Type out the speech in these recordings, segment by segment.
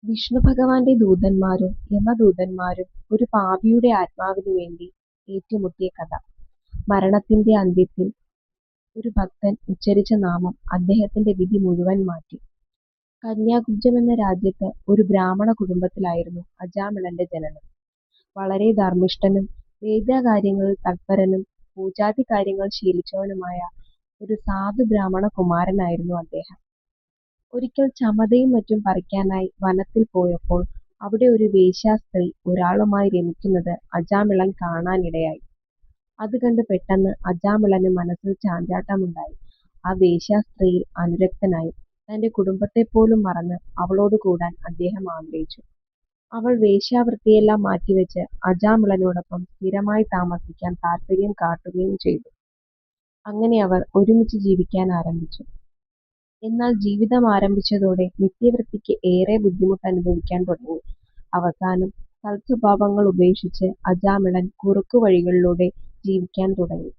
വിഷ്ണുഭഗവാന്റെ ദൂതന്മാരും യമദൂതന്മാരും ഒരു പാപിയുടെ ആത്മാവിനു വേണ്ടി ഏറ്റുമുട്ടിയ കഥ. മരണത്തിന്റെ അന്ത്യത്തിൽ ഒരു ഭക്തൻ ഉച്ചരിച്ച നാമം അദ്ദേഹത്തിന്റെ വിധി മുഴുവൻ മാറ്റി. കന്യാകുബ്ജം എന്ന രാജ്യത്ത് ഒരു ബ്രാഹ്മണ കുടുംബത്തിലായിരുന്നു അജാമിളന്റെ ജനനം. വളരെ ധർമ്മിഷ്ഠനും വേദകാര്യങ്ങളിൽ തൽപരനും പൂജാതി കാര്യങ്ങൾ ശീലിച്ചവനുമായ ഒരു സാധു ബ്രാഹ്മണ കുമാരനായിരുന്നു അദ്ദേഹം. ഒരിക്കൽ ചമതയും മറ്റും പറിക്കാനായി വനത്തിൽ പോയപ്പോൾ അവിടെ ഒരു വേശ്യാസ്ത്രീ ഒരാളുമായി രമിക്കുന്നത് അജാമിളൻ കാണാനിടയായി. അത് കണ്ട് പെട്ടെന്ന് അജാമിളന് മനസ്സിൽ ചാഞ്ചാട്ടമുണ്ടായി. ആ വേശ്യാസ്ത്രീയിൽ അനുരക്തനായി. തന്റെ കുടുംബത്തെപ്പോലും മറന്ന് അവളോട് കൂടാൻ അദ്ദേഹം ആഗ്രഹിച്ചു. അവൾ വേശ്യാവൃത്തിയെല്ലാം മാറ്റിവെച്ച് അജാമിളനോടൊപ്പം സ്ഥിരമായി താമസിക്കാൻ താല്പര്യം കാട്ടുകയും ചെയ്തു. അങ്ങനെ അവർ ഒരുമിച്ച് ജീവിക്കാൻ ആരംഭിച്ചു. എന്നാൽ ജീവിതം ആരംഭിച്ചതോടെ നിത്യവൃത്തിക്ക് ഏറെ ബുദ്ധിമുട്ട് അനുഭവിക്കാൻ തുടങ്ങി. അവസാനം സൽസ്വഭാവങ്ങൾ ഉപേക്ഷിച്ച് അജാമിളൻ കുറുക്കുവഴികളിലൂടെ ജീവിക്കാൻ തുടങ്ങി.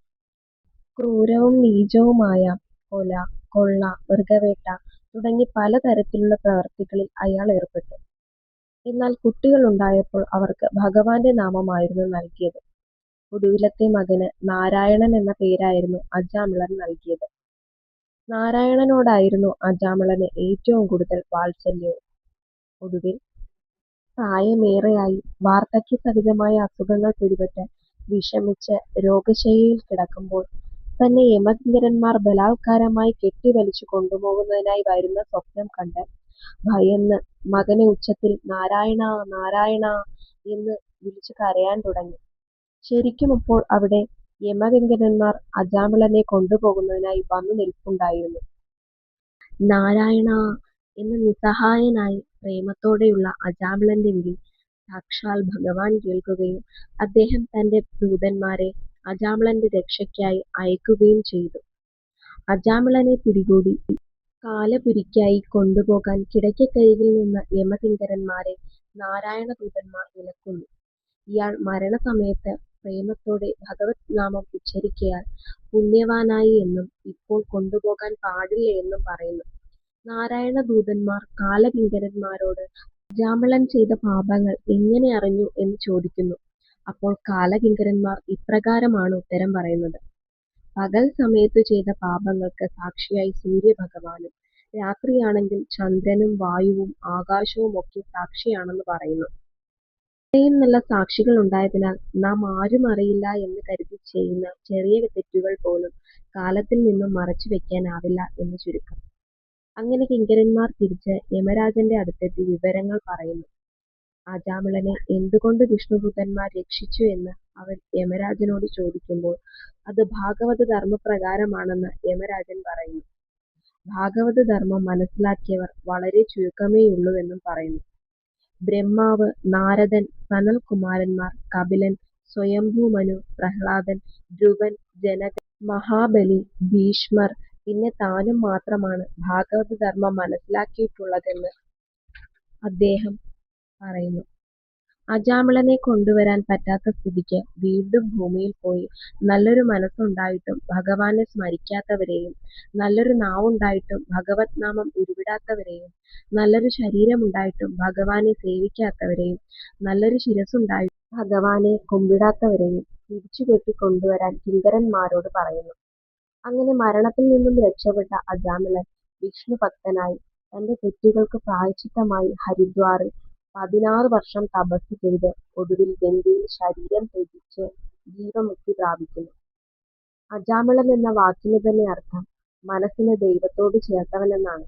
ക്രൂരവും നീചവുമായ കൊല, കൊള്ള, മൃഗവേട്ട തുടങ്ങി പലതരത്തിലുള്ള പ്രവൃത്തികളിൽ അയാൾ ഏർപ്പെട്ടു. എന്നാൽ കുട്ടികൾ ഉണ്ടായപ്പോൾ അവർക്ക് ഭഗവാന്റെ നാമമായിരുന്നു നൽകിയത്. ഒടുവിലത്തെ മകന് നാരായണൻ എന്ന പേരായിരുന്നു അജാമിളൻ നൽകിയത്. നാരായണനോടായിരുന്നു അജാമിളന് ഏറ്റവും കൂടുതൽ വാത്സല്യവും. ഒടുവിൽ പ്രായമേറെയായി വാർദ്ധക്യസഹിതമായ അസുഖങ്ങൾ പിടിപെട്ട് വിഷമിച്ച് രോഗശയ്യയിൽ കിടക്കുമ്പോൾ തന്നെ യമകിങ്കരന്മാർ ബലാത്കാരമായി കെട്ടിവലിച്ചു കൊണ്ടുപോകുന്നതിനായി വരുന്ന സ്വപ്നം കണ്ട് ഭയന്ന് മകനെ ഉച്ചത്തിൽ നാരായണ നാരായണ എന്ന് വിളിച്ചു കരയാൻ തുടങ്ങി. ശരിക്കും അപ്പോൾ അവിടെ യമകിങ്കരന്മാർ അജാമിളനെ കൊണ്ടുപോകുന്നതിനായി വന്നു നിൽപ്പുണ്ടായിരുന്നു. നാരായണ എന്ന് നിസ്സഹായനായി പ്രേമത്തോടെയുള്ള അജാമിളന്റെ വിളി സാക്ഷാൽ ഭഗവാൻ കേൾക്കുകയും അദ്ദേഹം തന്റെ ദൂതന്മാരെ അജാമിളന്റെ രക്ഷയ്ക്കായി അയക്കുകയും ചെയ്തു. അജാമിളനെ പിടികൂടി കാലപുരിക്കായി കൊണ്ടുപോകാൻ കിടക്കക്കരികിൽ നിന്ന യമകിങ്കരന്മാരെ നാരായണ ദൂതന്മാർ വിലക്കുന്നു. ഇയാൾ മരണസമയത്ത് പ്രേമത്തോടെ ഭഗവത് നാമം ഉച്ചരിക്കയാൽ പുണ്യവാനായി എന്നും ഇപ്പോൾ കൊണ്ടുപോകാൻ പാടില്ല എന്നും പറയുന്നു. നാരായണ ദൂതന്മാർ കാലകിങ്കരന്മാരോട് അജാമിളൻ ചെയ്ത പാപങ്ങൾ എങ്ങനെ അറിഞ്ഞു എന്ന് ചോദിക്കുന്നു. അപ്പോൾ കാലകിങ്കരന്മാർ ഇപ്രകാരമാണ് ഉത്തരം പറയുന്നത്. പകൽ സമയത്തു ചെയ്ത പാപങ്ങൾക്ക് സാക്ഷിയായി സൂര്യഭഗവാനും രാത്രിയാണെങ്കിൽ ചന്ദ്രനും വായുവും ആകാശവും ഒക്കെ സാക്ഷിയാണെന്ന് പറയുന്നു. ഇത്രയും നല്ല സാക്ഷികൾ ഉണ്ടായതിനാൽ നാം ആരും അറിയില്ല എന്ന് കരുതി ചെയ്യുന്ന ചെറിയ തെറ്റുകൾ പോലും കാലത്തിൽ നിന്നും മറച്ചു വെക്കാനാവില്ല എന്ന് ചുരുക്കം. അങ്ങനെ കിങ്കരന്മാർ തിരിച്ച് യമരാജന്റെ അടുത്തെത്തി വിവരങ്ങൾ പറയുന്നു. അജാമിളനെ എന്തുകൊണ്ട് വിഷ്ണുദൂതന്മാർ രക്ഷിച്ചു എന്ന് അവർ യമരാജനോട് ചോദിക്കുമ്പോൾ അത് ഭാഗവത ധർമ്മപ്രകാരമാണെന്ന് യമരാജൻ പറയുന്നു. ഭാഗവത ധർമ്മം മനസ്സിലാക്കിയവർ വളരെ ചുരുക്കമേയുള്ളൂവെന്നും പറയുന്നു. ബ്രഹ്മാവ്, നാരദൻ, സനൽകുമാരന്മാർ, കപിലൻ, സ്വയംഭൂമനു, പ്രഹ്ലാദൻ, ധ്രുവൻ, ജനകൻ, മഹാബലി, ഭീഷ്മർ പിന്നെ താനും മാത്രമാണ് ഭാഗവത ധർമ്മം മനസ്സിലാക്കിയിട്ടുള്ളതെന്ന് അദ്ദേഹം പറയുന്നു. അജാമിളനെ കൊണ്ടുവരാൻ പറ്റാത്ത സ്ഥിതിക്ക് വീണ്ടും ഭൂമിയിൽ പോയി നല്ലൊരു മനസ്സുണ്ടായിട്ടും ഭഗവാനെ സ്മരിക്കാത്തവരെയും, നല്ലൊരു നാവുണ്ടായിട്ടും ഭഗവത് നാമം ഉരുവിടാത്തവരെയും, നല്ലൊരു ശരീരമുണ്ടായിട്ടും ഭഗവാനെ സേവിക്കാത്തവരെയും, നല്ലൊരു ശിരസ്സുണ്ടായിട്ടും ഭഗവാനെ കുമ്പിടാത്തവരെയും പിടിച്ചുകെട്ടി കൊണ്ടുവരാൻ കിങ്കരന്മാരോട് പറയുന്നു. അങ്ങനെ മരണത്തിൽ നിന്നും രക്ഷപ്പെട്ട അജാമിളൻ വിഷ്ണുഭക്തനായി തന്റെ തെറ്റുകൾക്ക് പ്രായശ്ചിത്തമായി ഹരിദ്വാറിൽ 16 വർഷം തപസ് ചെയ്ത് ഒടുവിൽ ഗംഗയിൽ ശരീരം ത്യജിച്ച് ജീവമുക്തി പ്രാപിക്കുന്നു. അജാമിളൻ എന്ന വാക്കിന് തന്നെ അർത്ഥം മനസ്സിനെ ദൈവത്തോട് ചേർത്തവനെന്നാണ്.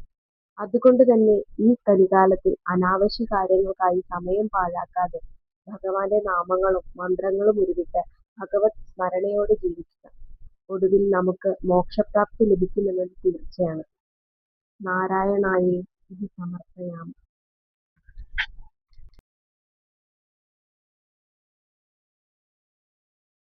അതുകൊണ്ട് തന്നെ ഈ കലികാലത്തിൽ അനാവശ്യ കാര്യങ്ങൾക്കായി സമയം പാഴാക്കാതെ ഭഗവാന്റെ നാമങ്ങളും മന്ത്രങ്ങളും ഉരുവിട്ട് ഭഗവത് സ്മരണയോടെ ജീവിക്കുക. ഒടുവിൽ നമുക്ക് മോക്ഷപ്രാപ്തി ലഭിക്കുമെന്നത് തീർച്ചയാണ്. നാരായണായേ ഇത് സമർപ്പയാമി.